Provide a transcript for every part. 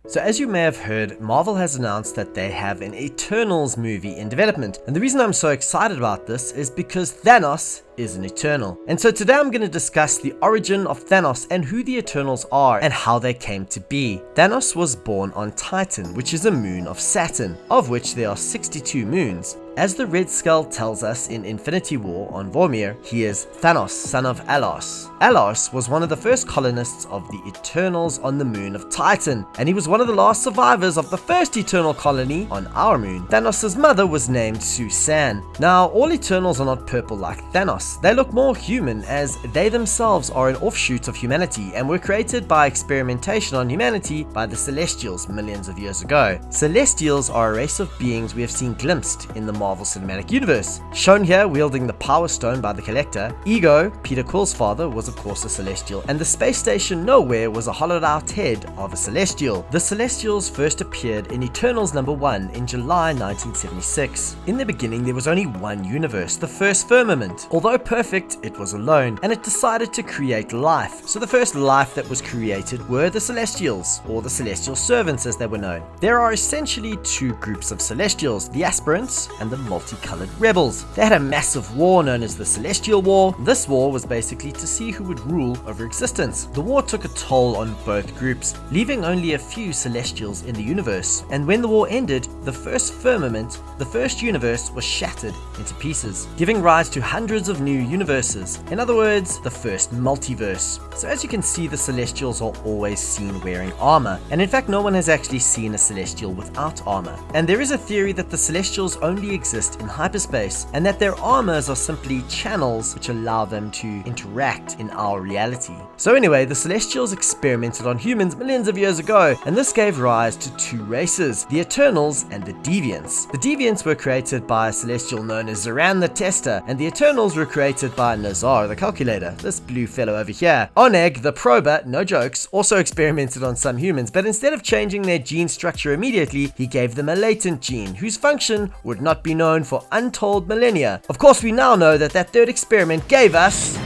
So as you may have heard, Marvel has announced that they have an Eternals movie in development, and the reason I'm so excited about this is because Thanos is an Eternal. And so today I'm going to discuss the origin of Thanos and who the Eternals are and how they came to be. Thanos was born on Titan, which is a moon of Saturn, of which there are 62 moons. As the Red Skull tells us in Infinity War on Vormir, he is Thanos, son of Eros. Eros was one of the first colonists of the Eternals on the moon of Titan, and he was one of the last survivors of the first Eternal colony on our moon. Thanos' mother was named Sui-San. Now, all Eternals are not purple like Thanos. They look more human, as they themselves are an offshoot of humanity and were created by experimentation on humanity by the Celestials millions of years ago. Celestials are a race of beings we have seen glimpsed in the Marvel Cinematic Universe. Shown here wielding the Power Stone by the Collector, Ego, Peter Quill's father, was of course a Celestial, and the space station Nowhere was a hollowed out head of a Celestial. The Celestials first appeared in Eternals #1 in July 1976. In the beginning there was only one universe, the first firmament. Although perfect, it was alone, and it decided to create life. So the first life that was created were the Celestials, or the Celestial Servants as they were known. There are essentially two groups of Celestials, the Aspirants and the Multicolored Rebels. They had a massive war known as the Celestial War. This war was basically to see who would rule over existence. The war took a toll on both groups, leaving only a few Celestials in the universe. And when the war ended, the first firmament, the first universe, was shattered into pieces, giving rise to hundreds of new universes. In other words, the first multiverse. So as you can see, the Celestials are always seen wearing armor, and in fact no one has actually seen a Celestial without armor. And there is a theory that the Celestials only exist in hyperspace, and that their armors are simply channels which allow them to interact in our reality. So anyway, the Celestials experimented on humans millions of years ago, and this gave rise to two races, the Eternals and the Deviants. The Deviants were created by a Celestial known as Zoran the Tester, and the Eternals were created by Nazar the Calculator, this blue fellow over here. Oneg the Prober, no jokes, also experimented on some humans, but instead of changing their gene structure immediately, he gave them a latent gene, whose function would not be known for untold millennia. Of course, we now know that that third experiment gave us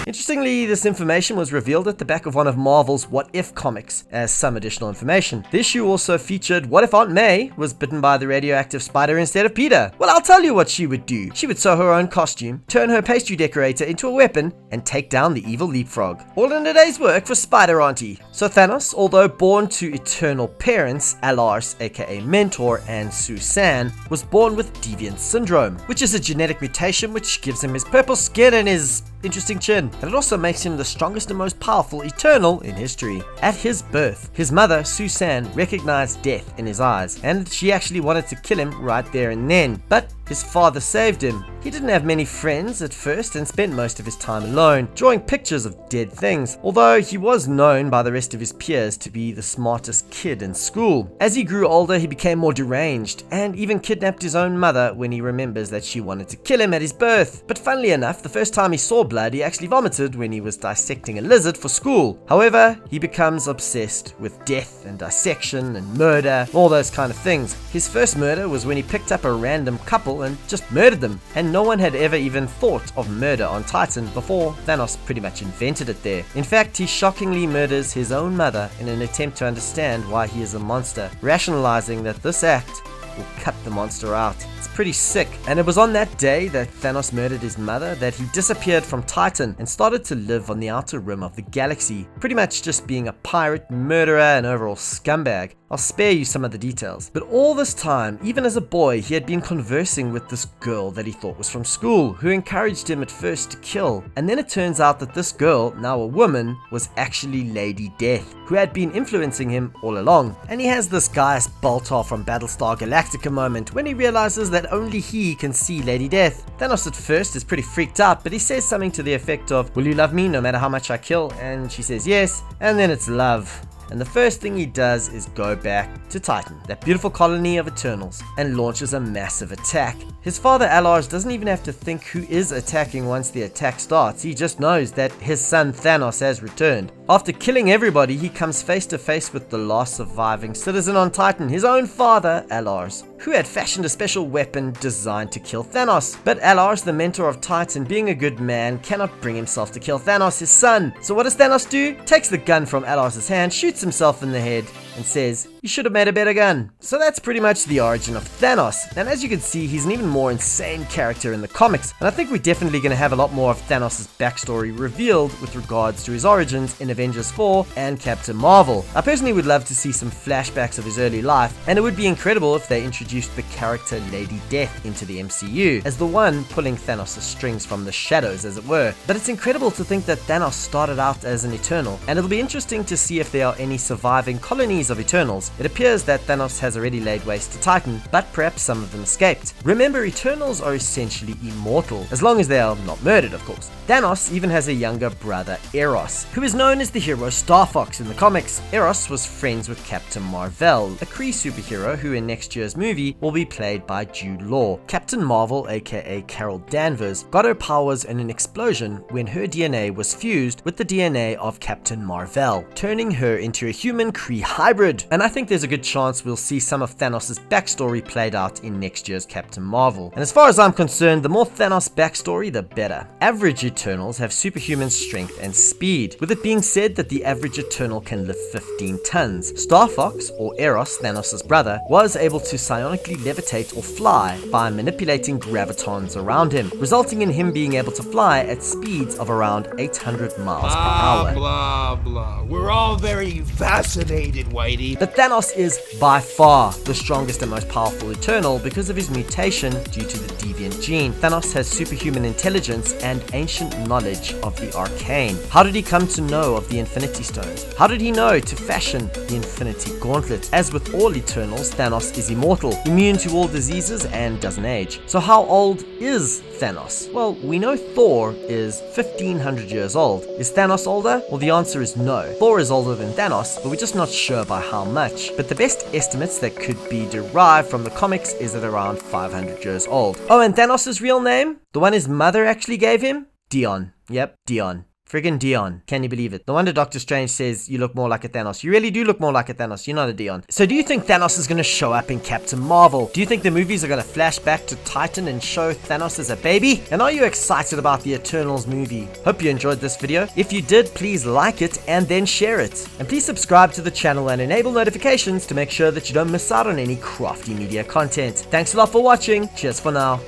Interestingly, this information was revealed at the back of one of Marvel's What If comics as some additional information. The issue also featured what if Aunt May was bitten by the radioactive spider instead of Peter? Well, I'll tell you what she would do. She would sew her own costume, turn her pastry decorator into a weapon, and take down the evil leapfrog. All in a day's work for Spider-Auntie. So Thanos, although born to eternal parents, Alars aka Mentor and Sui-San, was born with Deviant Syndrome, which is a genetic mutation which gives him his purple skin and his interesting chin, and it also makes him the strongest and most powerful Eternal in history. At his birth, his mother, Sui-San, recognized death in his eyes, and she actually wanted to kill him right there and then, but his father saved him. He didn't have many friends at first and spent most of his time alone, drawing pictures of dead things, although he was known by the rest of his peers to be the smartest kid in school. As he grew older, he became more deranged, and even kidnapped his own mother when he remembers that she wanted to kill him at his birth. But funnily enough, the first time he saw blood, he actually vomited when he was dissecting a lizard for school. However, he becomes obsessed with death and dissection and murder, all those kind of things. His first murder was when he picked up a random couple and just murdered them, and no one had ever even thought of murder on Titan before Thanos pretty much invented it there. In fact, he shockingly murders his own mother in an attempt to understand why he is a monster, rationalizing that this act will cut the monster out. It's pretty sick. And it was on that day that Thanos murdered his mother that he disappeared from Titan and started to live on the outer rim of the galaxy, pretty much just being a pirate, murderer, and overall scumbag. I'll spare you some of the details. But all this time, even as a boy, he had been conversing with this girl that he thought was from school, who encouraged him at first to kill. And then it turns out that this girl, now a woman, was actually Lady Death, who had been influencing him all along. And he has this Gaius Baltar from Battlestar Galactica moment when he realizes that only he can see Lady Death. Thanos at first is pretty freaked out, but he says something to the effect of, "Will you love me no matter how much I kill?" And she says yes, and then it's love. And the first thing he does is go back to Titan, that beautiful colony of Eternals, and launches a massive attack. His father Alars doesn't even have to think who is attacking once the attack starts. He just knows that his son Thanos has returned. After killing everybody, he comes face to face with the last surviving citizen on Titan, his own father, Eros, who had fashioned a special weapon designed to kill Thanos. But Eros, the mentor of Titan, being a good man, cannot bring himself to kill Thanos, his son. So what does Thanos do? Takes the gun from Eros' hand, shoots himself in the head, and says, "You should have made a better gun." So that's pretty much the origin of Thanos. And as you can see, he's an even more insane character in the comics. And I think we're definitely going to have a lot more of Thanos' backstory revealed with regards to his origins in Avengers 4 and Captain Mar-Vell. I personally would love to see some flashbacks of his early life, and it would be incredible if they introduced the character Lady Death into the MCU, as the one pulling Thanos' strings from the shadows, as it were. But it's incredible to think that Thanos started out as an Eternal, and it'll be interesting to see if there are any surviving colonies of Eternals. It appears that Thanos has already laid waste to Titan, but perhaps some of them escaped. Remember, Eternals are essentially immortal, as long as they are not murdered, of course. Thanos even has a younger brother, Eros, who is known as the hero Starfox in the comics. Eros was friends with Captain Mar-Vell, a Kree superhero who in next year's movie will be played by Jude Law. Captain Mar-Vell, aka Carol Danvers, got her powers in an explosion when her DNA was fused with the DNA of Captain Mar-Vell, turning her into a human Kree hybrid. And I think there's a good chance we'll see some of Thanos' backstory played out in next year's Captain Mar-Vell. And as far as I'm concerned, the more Thanos backstory, the better. Average Eternals have superhuman strength and speed, with it being said that the average Eternal can lift 15 tons. Starfox, or Eros, Thanos' brother, was able to psionically levitate or fly by manipulating gravitons around him, resulting in him being able to fly at speeds of around 800 miles per hour. Blah, blah. We're all very fascinated, Whitey. But Thanos is by far the strongest and most powerful Eternal because of his mutation due to the Deviant gene. Thanos has superhuman intelligence and ancient knowledge of the arcane. How did he come to know of the Infinity Stones? How did he know to fashion the Infinity Gauntlet? As with all Eternals, Thanos is immortal, immune to all diseases, and doesn't age. So how old is Thanos? Well, we know Thor is 1500 years old. Is Thanos older? Well, the answer is no. Thor is older than Thanos, but we're just not sure by how much. But the best estimates that could be derived from the comics is at around 500 years old. Oh, and Thanos' real name? The one his mother actually gave him? Dione. Yep, Dione. Friggin' Dione. Can you believe it? No wonder Doctor Strange says you look more like a Thanos. You really do look more like a Thanos. You're not a Dione. So do you think Thanos is going to show up in Captain Mar-Vell? Do you think the movies are going to flash back to Titan and show Thanos as a baby? And are you excited about the Eternals movie? Hope you enjoyed this video. If you did, please like it and then share it. And please subscribe to the channel and enable notifications to make sure that you don't miss out on any crafty media content. Thanks a lot for watching. Cheers for now.